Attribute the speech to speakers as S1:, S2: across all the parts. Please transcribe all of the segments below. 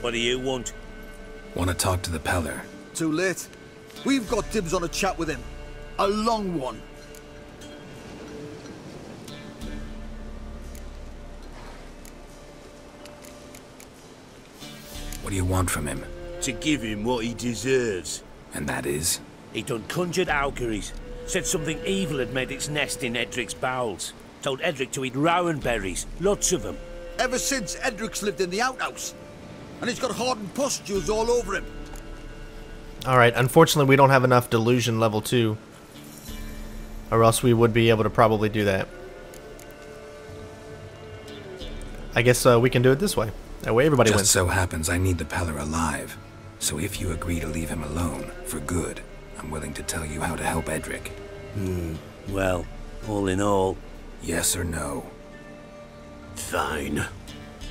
S1: What do you want?
S2: Want to talk to the Peller.
S3: Too late. We've got dibs on a chat with him. A long one.
S2: What do you want from him?
S1: To give him what he deserves.
S2: And that is?
S1: He done conjured auguries. Said something evil had made its nest in Edric's bowels. Told Edric to eat rowan berries. Lots of them.
S3: Ever since Edric's lived in the outhouse. And he's got hardened pustules all over him.
S4: Alright, unfortunately we don't have enough delusion level 2. Or else we would be able to probably do that. I guess we can do it this way. That way everybody wins.
S2: Just so happens I need the Peller alive. So if you agree to leave him alone, for good, I'm willing to tell you how to help Edric.
S1: Well, all in all...
S2: Yes or no?
S1: Fine.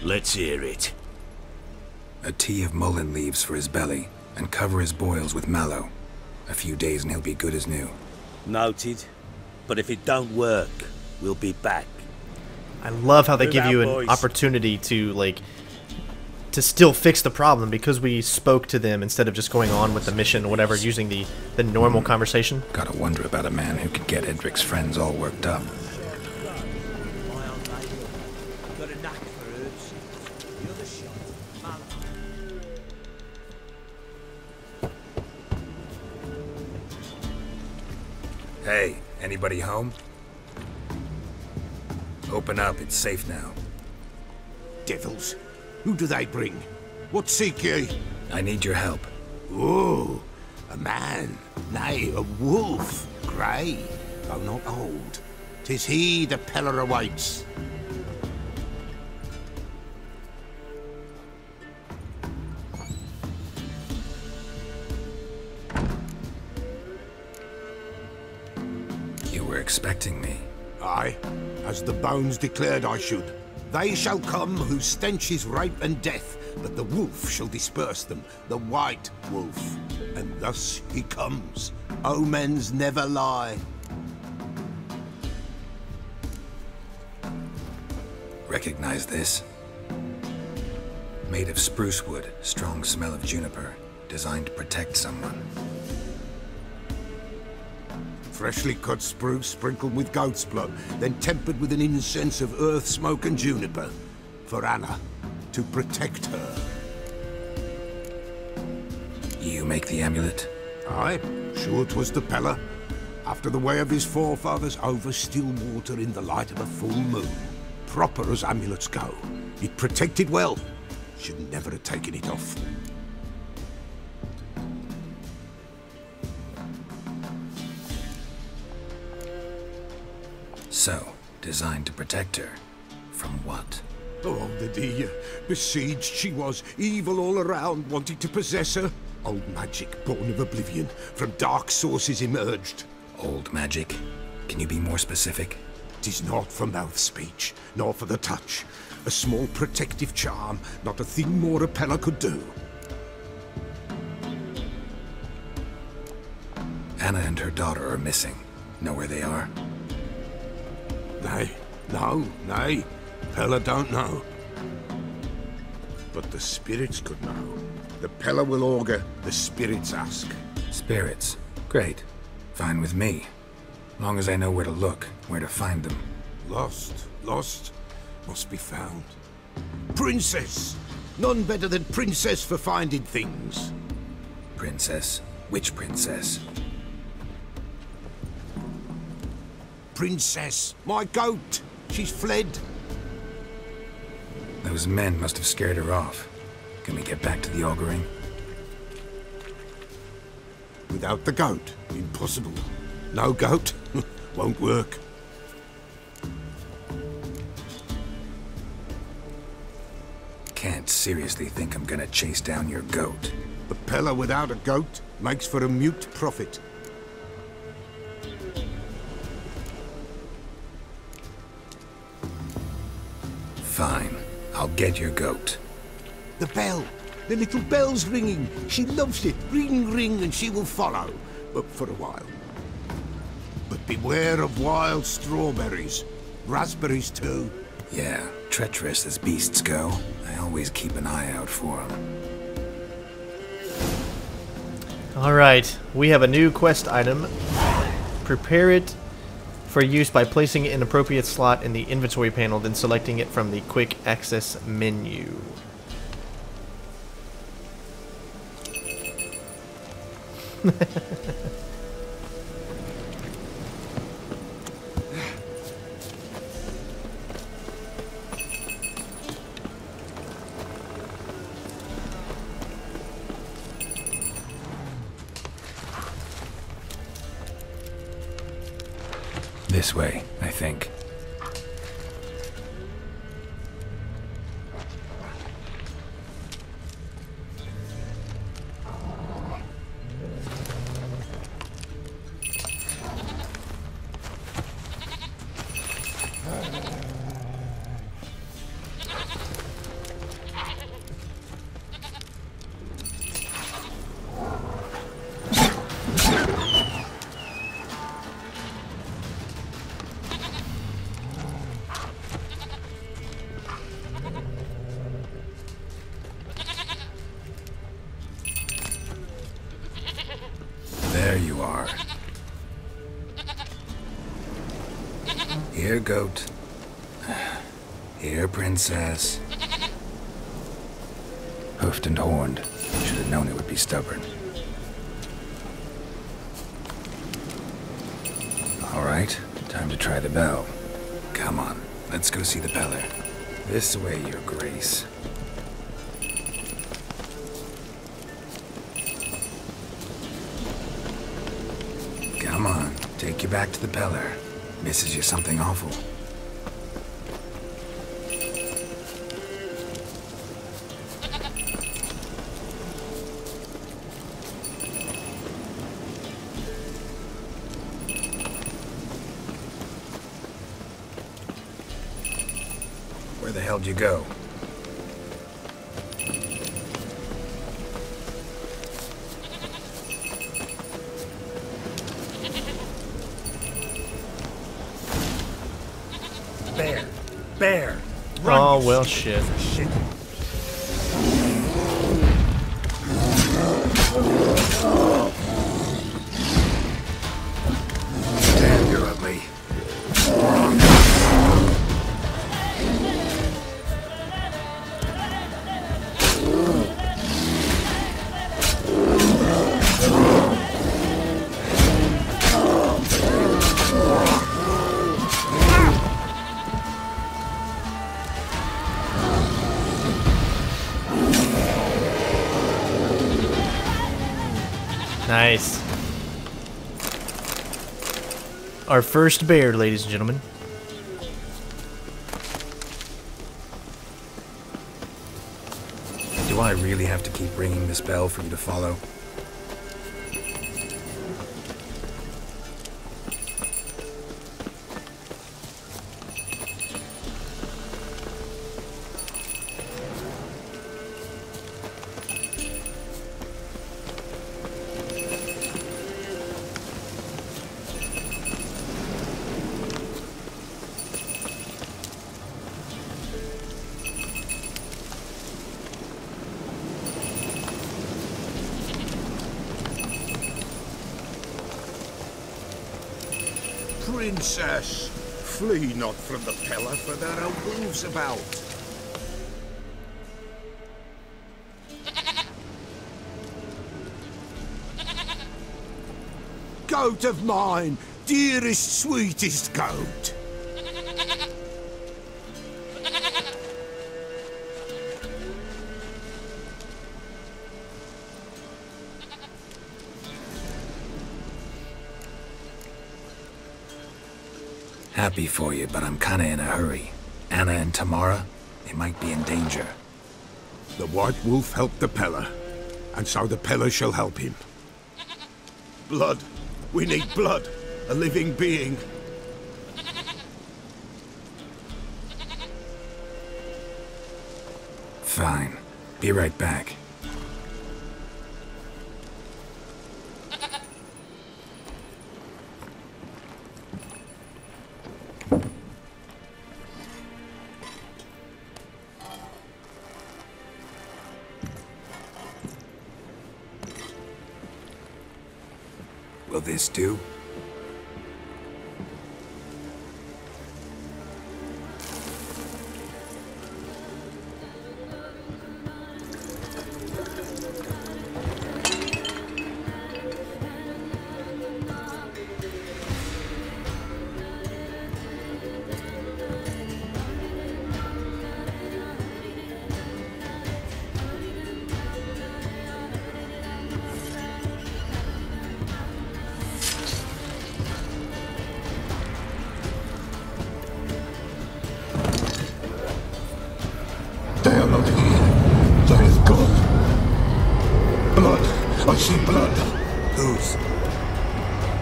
S1: Let's hear it.
S2: A tea of mullein leaves for his belly, and cover his boils with mallow. A few days and he'll be good as new.
S1: Noted. But if it don't work, we'll be back.
S4: I love how they
S1: Move
S4: give
S1: out,
S4: you an
S1: boys.
S4: opportunity to, like, to still fix the problem because we spoke to them instead of just going on with the mission or whatever, using the normal conversation.
S2: Gotta wonder about a man who could get Edric's friends all worked up. Hey, anybody home? Open up, it's safe now.
S5: Devils, who do they bring? What seek ye?
S2: I need your help.
S5: Oh, a man, nay, a wolf, grey, though not old. 'Tis he the Peller awaits.
S2: You were expecting me.
S5: Aye, as the bones declared I should. They shall come whose stench is rape and death, but the wolf shall disperse them, the white wolf. And thus he comes. Omens never lie.
S2: Recognize this? Made of spruce wood, strong smell of juniper, designed to protect someone.
S5: Freshly cut spruce sprinkled with goat's blood, then tempered with an incense of earth, smoke and juniper. For Anna, to protect her.
S2: You make the amulet?
S5: Aye, sure 'twas the Peller. After the way of his forefathers, over still water in the light of a full moon. Proper as amulets go. It protected well. Should never have taken it off.
S2: So, designed to protect her. From what?
S5: Oh, the dear. Besieged she was, evil all around, wanting to possess her. Old magic, born of oblivion, from dark sources emerged.
S2: Old magic? Can you be more specific?
S5: 'Tis not for mouth speech, nor for the touch. A small protective charm, not a thing more a Peller could do.
S2: Anna and her daughter are missing. Know where they are?
S5: Nay, no, nay. Peller don't know. But the spirits could know. The Peller will augur, the spirits ask.
S2: Spirits. Great. Fine with me. Long as I know where to look, where to find them.
S5: Lost, must be found. Princess! None better than Princess for finding things.
S2: Princess? Which princess?
S5: Princess, my goat! She's fled.
S2: Those men must have scared her off. Can we get back to the auguring?
S5: Without the goat, impossible. No goat, won't work.
S2: Can't seriously think I'm gonna chase down your goat.
S5: The Peller without a goat makes for a mute prophet.
S2: Fine. I'll get your goat.
S5: The bell! The little bell's ringing. She loves it. Ring, ring, and she will follow. But for a while. But beware of wild strawberries. Raspberries too.
S2: Yeah, treacherous as beasts go. I always keep an eye out for them.
S4: Alright, we have a new quest item. Prepare it for use by placing it in an appropriate slot in the inventory panel, then selecting it from the quick access menu.
S2: This way, I think. There you are. Here, goat. Here, princess. Hoofed and horned. Should have known it would be stubborn. All right, time to try the bell. Come on, let's go see the Peller. This way, your grace. Come on, take you back to the Peller. Misses you something awful. Where the hell'd you go?
S1: Bear!
S4: Oh, well, shit.
S2: Damn, you're ugly.
S4: Nice. Our first bear, ladies and gentlemen.
S2: Do I really have to keep ringing this bell for you to follow?
S5: Princess, flee not from the Peller, for there are wolves about. Goat of mine, dearest, sweetest goat.
S2: Happy for you, but I'm kinda in a hurry. Anna and Tamara, they might be in danger.
S5: The White Wolf helped the Peller, and so the Peller shall help him. Blood. We need blood. A living being.
S2: Fine. Be right back. Will this do?
S5: They are not here. They have gone. Blood. I see blood.
S2: Whose?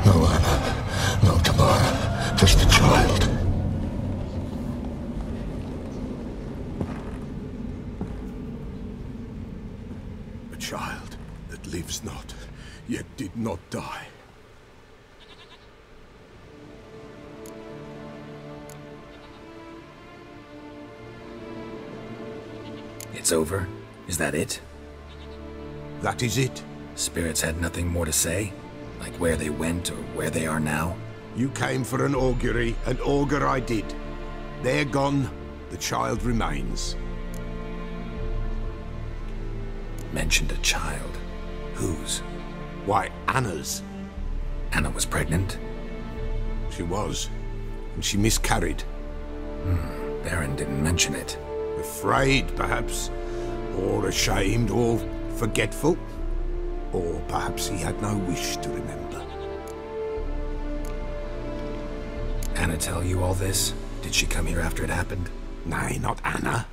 S5: No Anna. No Tamara. Just a child. A child that lives not, yet did not die.
S2: It's over? Is that it?
S5: That is it.
S2: Spirits had nothing more to say? Like where they went or where they are now?
S5: You came for an augury, and augur I did. They're gone, the child remains.
S2: Mentioned a child. Whose?
S5: Why, Anna's.
S2: Anna was pregnant?
S5: She was, and she miscarried.
S2: Baron didn't mention it.
S5: Afraid, perhaps, or ashamed, or forgetful. Or perhaps he had no wish to remember.
S2: Anna tell you all this? Did she come here after it happened?
S5: Nay, not Anna.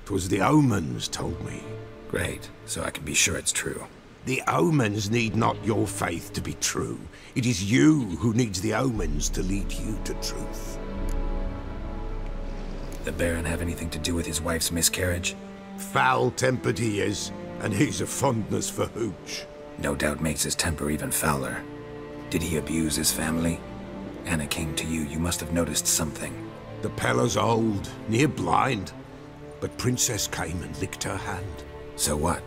S5: 'Twas the omens told me.
S2: Great, so I can be sure it's true.
S5: The omens need not your faith to be true. It is you who needs the omens to lead you to truth.
S2: The Baron have anything to do with his wife's miscarriage?
S5: Foul-tempered he is, and he's a fondness for hooch.
S2: No doubt makes his temper even fouler. Did he abuse his family? Anna came to you, you must have noticed something.
S5: The Pella's old, near blind, but Princess came and licked her hand.
S2: So what?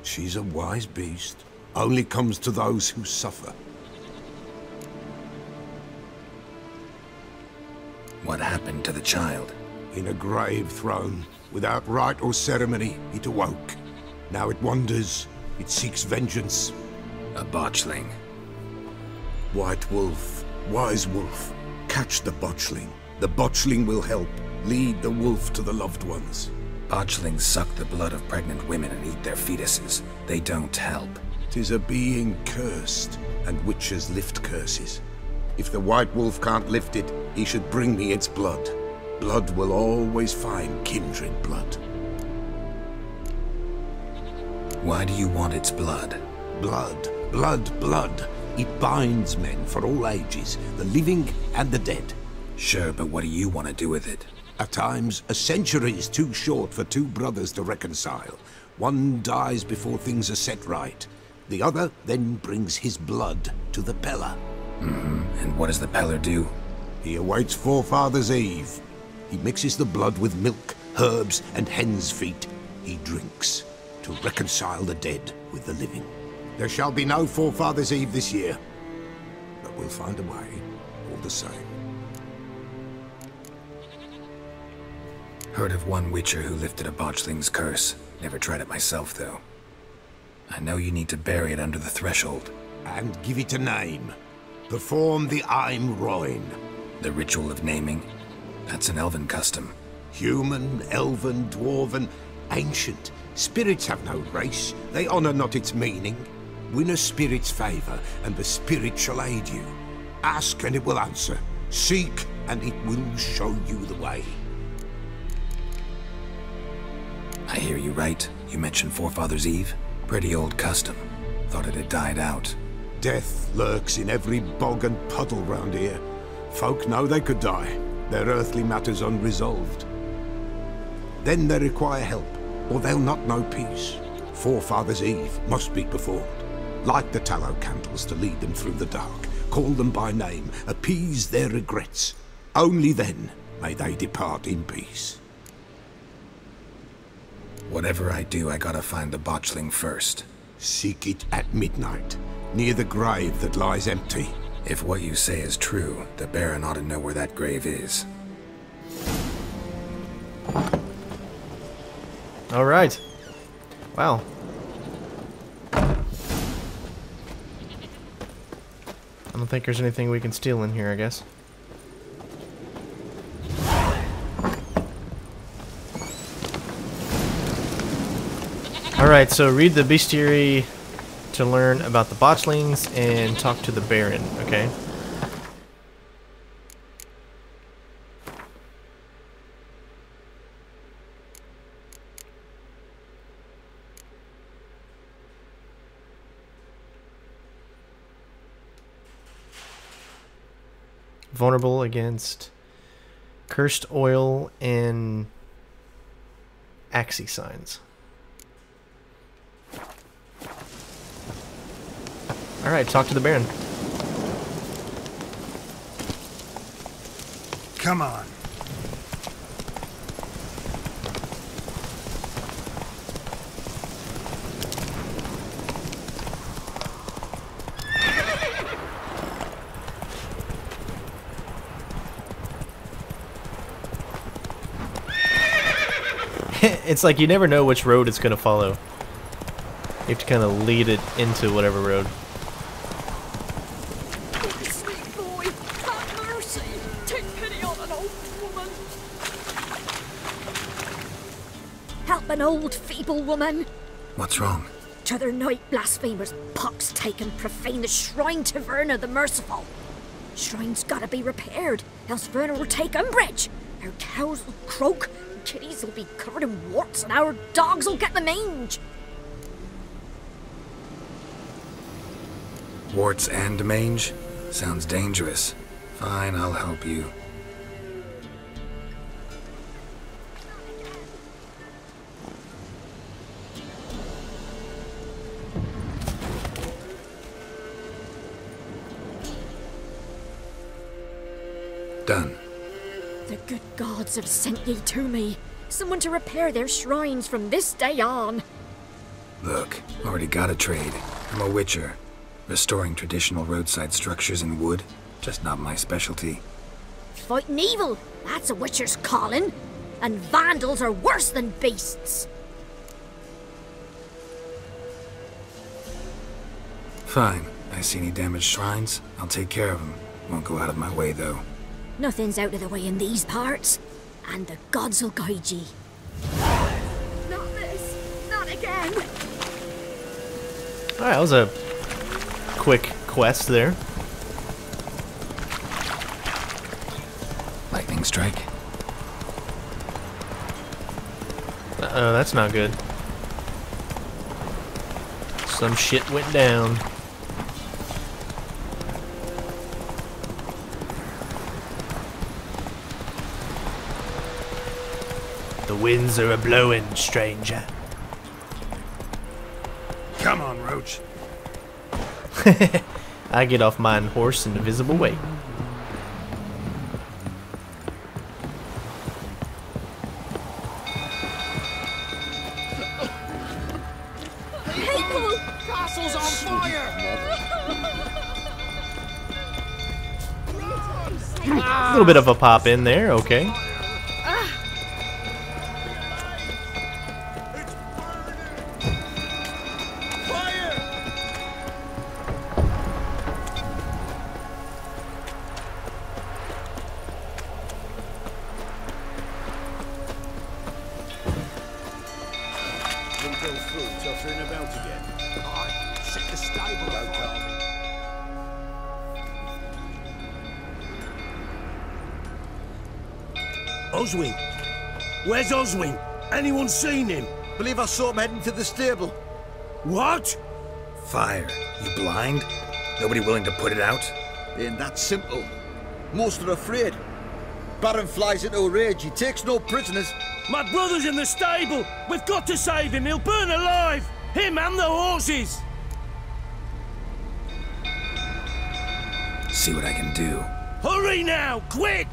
S5: She's a wise beast, only comes to those who suffer.
S2: What happened to the child?
S5: In a grave thrown, without rite or ceremony, it awoke. Now it wanders, it seeks vengeance.
S2: A botchling.
S5: White wolf, wise wolf, catch the botchling. The botchling will help, lead the wolf to the loved ones.
S2: Botchlings suck the blood of pregnant women and eat their fetuses. They don't help.
S5: 'Tis a being cursed, and witches lift curses. If the white wolf can't lift it, he should bring me its blood. Blood will always find kindred blood.
S2: Why do you want its blood?
S5: Blood, blood, blood. It binds men for all ages, the living and the dead.
S2: Sure, but what do you want to do with it?
S5: At times, a century is too short for two brothers to reconcile. One dies before things are set right. The other then brings his blood to the Pella.
S2: And what does the Peller do?
S5: He awaits Forefather's Eve. He mixes the blood with milk, herbs, and hen's feet. He drinks to reconcile the dead with the living. There shall be no Forefather's Eve this year, but we'll find a way, all the same.
S2: Heard of one witcher who lifted a botchling's curse. Never tried it myself, though. I know you need to bury it under the threshold.
S5: And give it a name. Perform the Aim Roin.
S2: The ritual of naming? That's an elven custom.
S5: Human, elven, dwarven, ancient. Spirits have no race. They honor not its meaning. Win a spirit's favor, and the spirit shall aid you. Ask, and it will answer. Seek, and it will show you the way.
S2: I hear you right. You mentioned Forefather's Eve? Pretty old custom. Thought it had died out.
S5: Death lurks in every bog and puddle round here. Folk know they could die, their earthly matters unresolved. Then they require help, or they'll not know peace. Forefather's Eve must be performed. Light the tallow candles to lead them through the dark. Call them by name, appease their regrets. Only then may they depart in peace.
S2: Whatever I do, I gotta find the botchling first.
S5: Seek it at midnight. near the grave that lies empty.
S2: If what you say is true, the Baron ought to know where that grave is.
S4: All right. Wow. I don't think there's anything we can steal in here, I guess. Alright, so read the bestiary to learn about the botchlings and talk to the Baron, okay? Vulnerable against cursed oil and axi signs. Alright, talk to the Baron.
S5: Come on.
S4: It's like you never know which road it's going to follow. You have to kind of lead it into whatever road.
S6: Sweet boy, have mercy. Take pity on an old woman. Help an old feeble woman.
S2: What's wrong?
S6: T'other night blasphemers pox taken profane the shrine to Verna the Merciful. Shrine's gotta be repaired, else Verna will take umbrage. Our cows will croak, kitties will be covered in warts, and our dogs will get the mange.
S2: Warts and mange? Sounds dangerous. Fine, I'll help you. Done.
S6: The good gods have sent ye to me. Someone to repair their shrines from this day on.
S2: Look, already got a trade. I'm a witcher. Restoring traditional roadside structures in wood, just not my specialty.
S6: Fighting evil, that's a witcher's calling. And vandals are worse than beasts.
S2: Fine. I see any damaged shrines, I'll take care of them. Won't go out of my way, though.
S6: Nothing's out of the way in these parts, and the gods will guide ye. Not this, not again.
S4: Alright, that was a quick quest there.
S2: Lightning strike.
S4: Uh-oh, that's not good. Some shit went down. The winds are a-blowing, stranger.
S5: Come on, Roach.
S4: I get off mine horse in the visible way.
S6: People!
S5: Castle's on fire!
S4: A little bit of a pop in there, okay.
S1: Oswin? Where's Oswin? Anyone seen him?
S3: Believe I saw him heading to the stable.
S1: What?
S2: Fire. You blind? Nobody willing to put it out?
S3: Ain't that simple. Most are afraid. Baron flies into a rage. He takes no prisoners.
S1: My brother's in the stable. We've got to save him. He'll burn alive. Him and the horses.
S2: See what I can do.
S1: Hurry now, quick!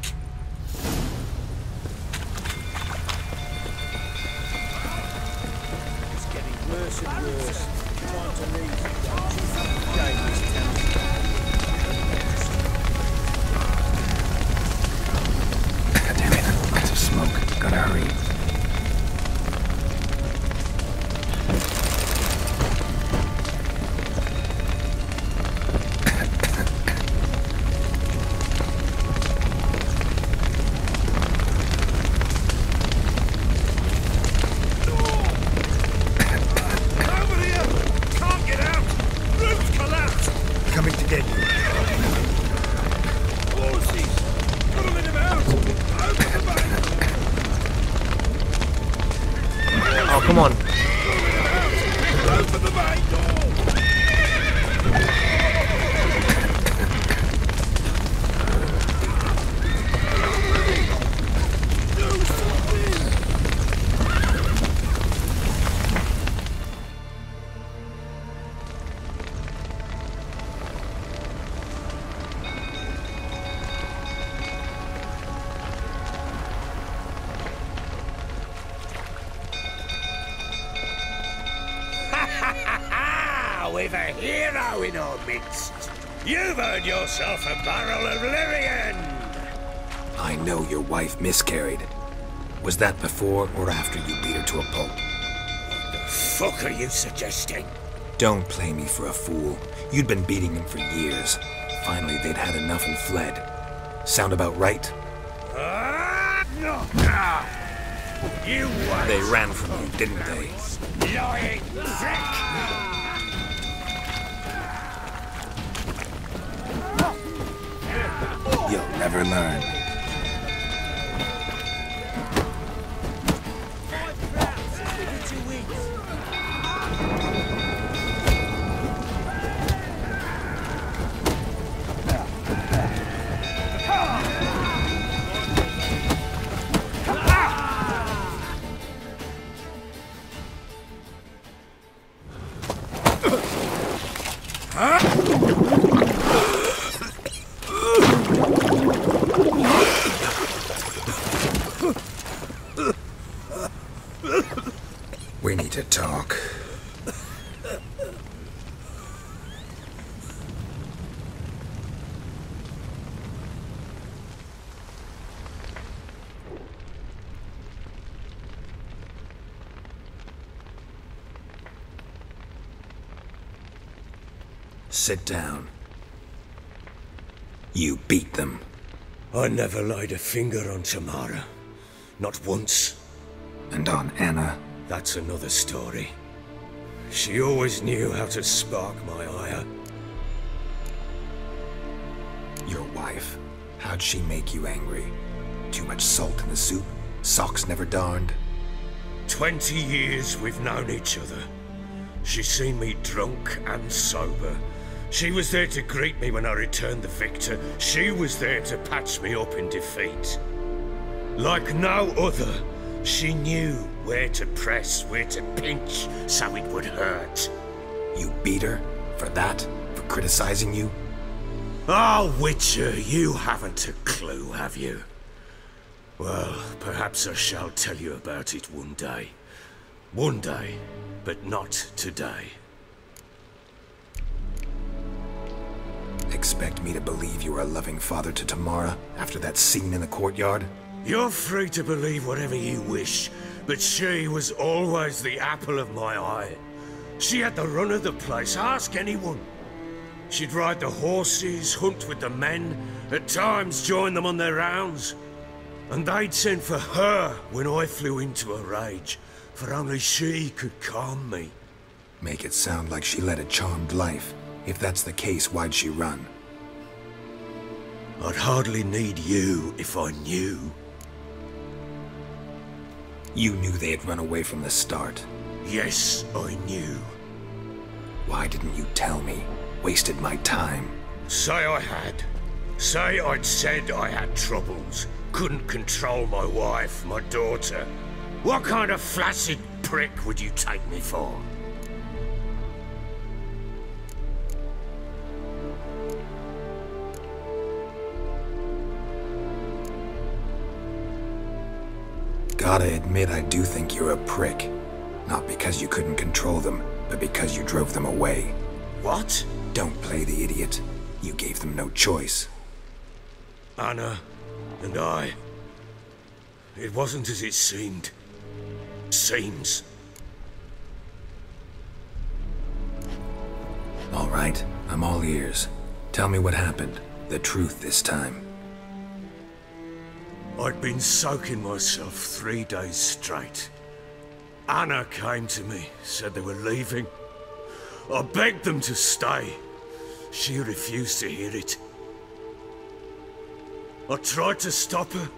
S1: It's getting worse and worse.
S2: Damn it, lots of smoke. Gotta hurry.
S4: Oh, come on.
S1: We've a hero in our midst. You've earned yourself a barrel of Lyrian.
S2: I know your wife miscarried. Was that before or after you beat her to a pulp?
S1: What the fuck are you suggesting?
S2: Don't play me for a fool. You'd been beating them for years. Finally, they'd had enough and fled. Sound about right?
S1: No. You were.
S2: They ran from you, didn't they?
S1: Lying prick.
S2: You'll never learn. We need to talk. Sit down. You beat them.
S1: I never laid a finger on Tamara. Not once.
S2: And on Anna?
S1: That's another story. She always knew how to spark my ire.
S2: Your wife. How'd she make you angry? Too much salt in the soup? Socks never darned?
S1: 20 years we've known each other. She's seen me drunk and sober. She was there to greet me when I returned the victor. She was there to patch me up in defeat. Like no other, she knew where to press, where to pinch, so it would hurt.
S2: You beat her? For that? For criticizing you?
S1: Oh, Witcher, you haven't a clue, have you? Well, perhaps I shall tell you about it one day. One day, but not today.
S2: Expect me to believe you were a loving father to Tamara after that scene in the courtyard?
S1: You're free to believe whatever you wish, but she was always the apple of my eye. She had the run of the place, ask anyone. She'd ride the horses, hunt with the men, at times join them on their rounds. And they'd send for her when I flew into a rage, for only she could calm me.
S2: Make it sound like she led a charmed life. If that's the case, why'd she run?
S1: I'd hardly need you if I knew.
S2: You knew they had run away from the start.
S1: Yes, I knew.
S2: Why didn't you tell me? Wasted my time.
S1: Say I had. Say I'd said I had troubles. Couldn't control my wife, my daughter. What kind of flaccid prick would you take me for?
S2: Gotta admit, I do think you're a prick. Not because you couldn't control them, but because you drove them away.
S1: What?
S2: Don't play the idiot. You gave them no choice.
S1: Anna and I... It wasn't as it seemed. Seems.
S2: All right, I'm all ears. Tell me what happened. The truth this time.
S1: I'd been soaking myself 3 days straight. Anna came to me, said they were leaving. I begged them to stay. She refused to hear it. I tried to stop her.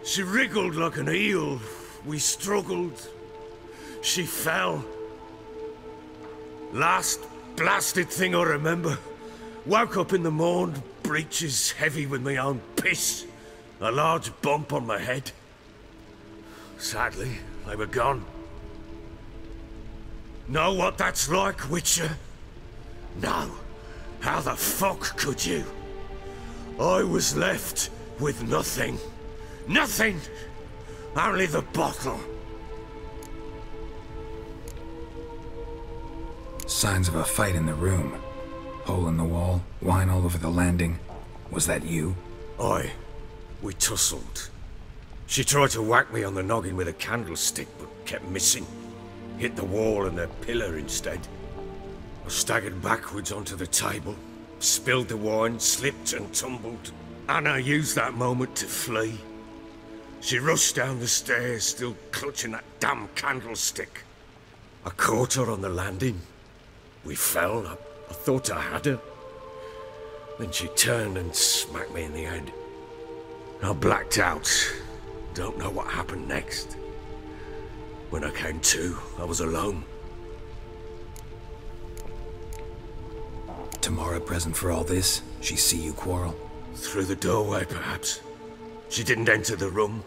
S1: She wriggled like an eel. We struggled. She fell. Last blasted thing I remember. Woke up in the morn, breeches heavy with my own piss. A large bump on my head. Sadly, they were gone. Know what that's like, Witcher? No. How the fuck could you? I was left with nothing. Nothing! Only the bottle.
S2: Signs of a fight in the room. Hole in the wall, wine all over the landing. Was that you?
S1: Aye. We tussled. She tried to whack me on the noggin with a candlestick, but kept missing. Hit the wall and the pillar instead. I staggered backwards onto the table, spilled the wine, slipped and tumbled. Anna used that moment to flee. She rushed down the stairs, still clutching that damn candlestick. I caught her on the landing. We fell. I thought I had her. Then she turned and smacked me in the head. I blacked out. Don't know what happened next. When I came to, I was alone.
S2: Tamara present for all this? She see you quarrel?
S1: Through the doorway, perhaps. She didn't enter the room.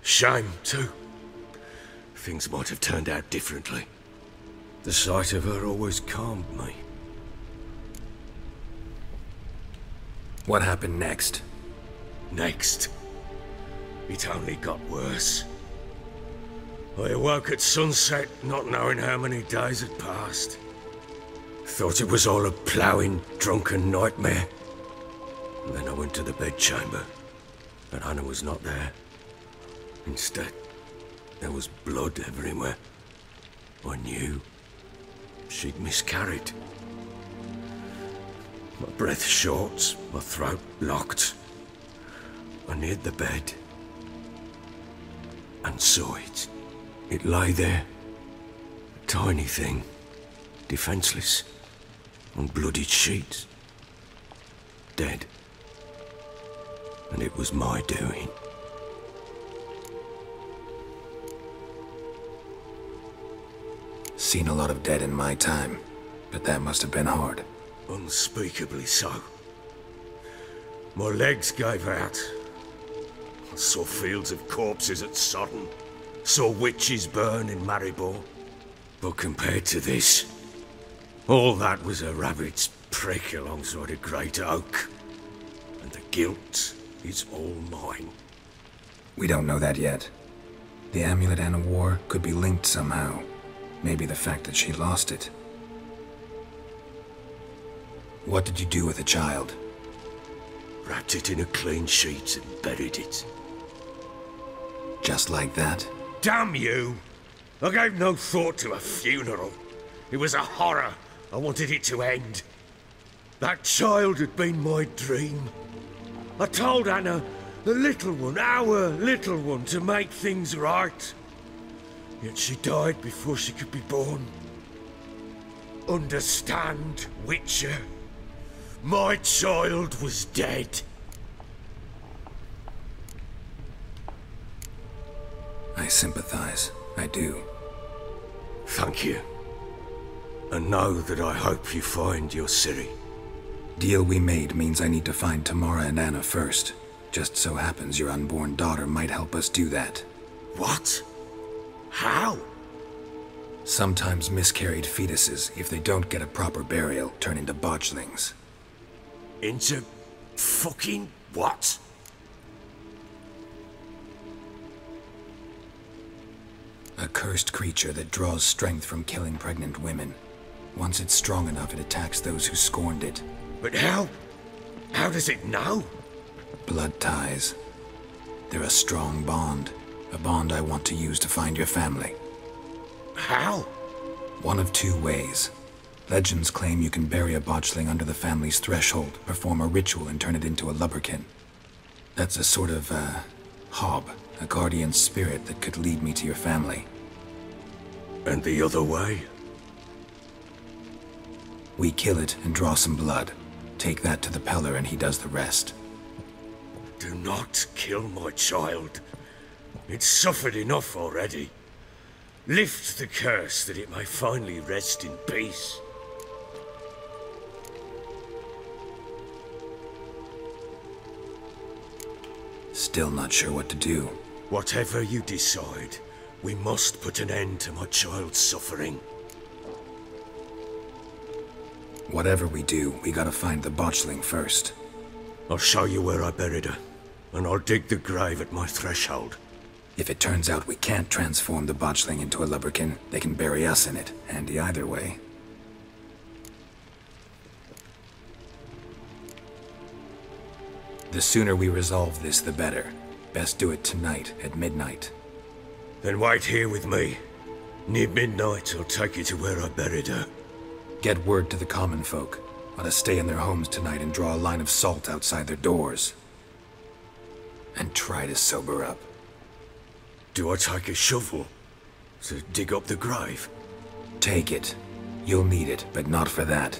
S1: Shame, too. Things might have turned out differently. The sight of her always calmed me.
S2: What happened next?
S1: Next, it only got worse. I awoke at sunset, not knowing how many days had passed. Thought it was all a ploughing, drunken nightmare. And then I went to the bedchamber, and Anna was not there. Instead, there was blood everywhere. I knew she'd miscarried. My breath short, my throat locked. I neared the bed and saw it. It lay there, a tiny thing, defenseless, on bloodied sheets, dead. And it was my doing.
S2: Seen a lot of dead in my time, but that must have been hard.
S1: Unspeakably so. My legs gave out. I saw fields of corpses at Sodden. Saw witches burn in Maribor. But compared to this, all that was a rabbit's prick alongside a great oak. And the guilt is all mine.
S2: We don't know that yet. The amulet Anna wore could be linked somehow. Maybe the fact that she lost it. What did you do with the child?
S1: Wrapped it in a clean sheet and buried it.
S2: Just like that?
S1: Damn you! I gave no thought to a funeral. It was a horror. I wanted it to end. That child had been my dream. I told Anna, the little one, our little one, to make things right. Yet she died before she could be born. Understand, Witcher? My child was dead.
S2: I sympathize. I do.
S1: Thank you. And know that I hope you find your Ciri.
S2: Deal we made means I need to find Tamara and Anna first. Just so happens your unborn daughter might help us do that.
S1: What? How?
S2: Sometimes miscarried fetuses, if they don't get a proper burial, turn into botchlings.
S1: Into fucking what?
S2: A cursed creature that draws strength from killing pregnant women. Once it's strong enough, it attacks those who scorned it.
S1: But how? How does it know?
S2: Blood ties. They're a strong bond. A bond I want to use to find your family.
S1: How?
S2: One of two ways. Legends claim you can bury a botchling under the family's threshold, perform a ritual, and turn it into a lubberkin. That's a sort of, hob, a guardian spirit that could lead me to your family.
S1: And the other way?
S2: We kill it and draw some blood. Take that to the Peller and he does the rest.
S1: Do not kill my child. It's suffered enough already. Lift the curse that it may finally rest in peace.
S2: Still not sure what to do.
S1: Whatever you decide, we must put an end to my child's suffering.
S2: Whatever we do, we gotta find the botchling first.
S1: I'll show you where I buried her, and I'll dig the grave at my threshold.
S2: If it turns out we can't transform the botchling into a lubberkin, they can bury us in it. Handy either way. The sooner we resolve this, the better. Best do it tonight, at midnight.
S1: Then wait here with me. Near midnight, I'll take you to where I buried her.
S2: Get word to the common folk. Ought to stay in their homes tonight and draw a line of salt outside their doors. And try to sober up.
S1: Do I take a shovel to dig up the grave?
S2: Take it. You'll need it, but not for that.